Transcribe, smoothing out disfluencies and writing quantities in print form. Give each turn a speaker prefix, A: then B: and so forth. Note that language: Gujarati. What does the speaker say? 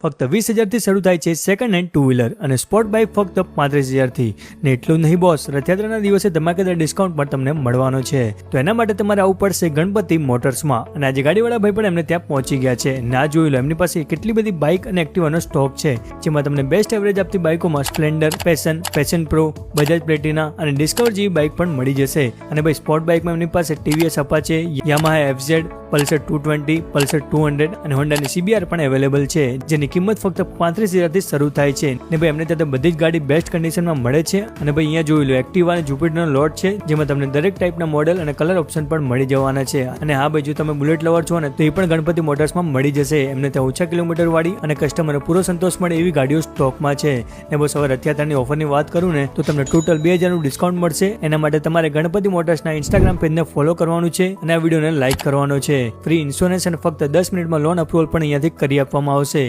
A: ફક્ત 20,000 થી શરૂ થાય છે સેકન્ડ હેન્ડ ટુ વ્હીલર અને સ્પોર્ટ બાઇક ફક્ત 35,000 થી ને એટલું નહીં બોસ, રથયાત્રાના દિવસે ધમાકેદાર ડિસ્કાઉન્ટ પણ તમને મળવાનો છે. તો એના માટે તમારે આવવું પડશે ગણપતિ મોટર્સમાં અને આજે ગાડીવાળા ભાઈ પણ એમને ત્યાં પહોંચી ગયા છે. ના જોઈ લો એમની પાસે કેટલી બધી બાઇક અને એક્ટિવાનો સ્ટોક છે, જેમાં તમને બેસ્ટ એવરેજ આપતી બાઇકોમાં Splendor, Passion Pro, Bajaj Platina અને ડિસ્કવર જેવી બાઇક પણ મળી જશે. અને ભાઈ સ્પોર્ટ બાઇકમાં એમની પાસે TVS Apache, Yamaha FZ, Pulsar 220, Pulsar 200 અને હોન્ડાની CBR પણ અવેલેબલ છે, જેની કિંમત ફક્ત 35,000 થી શરૂ થાય છે. ને ભાઈ એમને ત્યાં બધી જ ગાડી બેસ્ટ કન્ડિશનમાં મળે છે. અને ભાઈ અહીંયા જોઈ લો એક્ટિવા અને જુપિટરનો લોટ છે, જેમાં તમને દરેક ટાઈપના મોડેલ અને કલર ઓપ્શન પણ મળી જવાના છે. અને હા ભાઈ, જો તમે બુલેટ લવર છો ને તો એ પણ ગણપતિ મોટર્સમાં મળી જશે. એમને ત્યાં ઓછા કિલોમીટર વાળી અને કસ્ટમરને પૂરો સંતોષ મળે એવી ગાડીઓ સ્ટોકમાં છે. ને બસ હવે રથયાત્રાની ઓફરની વાત કરું ને તો તમને ટોટલ 2,000 નું ડિસ્કાઉન્ટ મળશે. એના માટે તમારે ગણપતિ મોટર્સના ઇન્સ્ટાગ્રામ પેજને ફોલો કરવાનું છે અને આ વિડીયોને લાઈક કરવાનો છે. ફ્રી ઇન્સ્યોરન્સ અને ફક્ત 10 મિનિટમાં લોન અપ્રુવલ પણ અહીંયાથી કરી આપવામાં આવશે.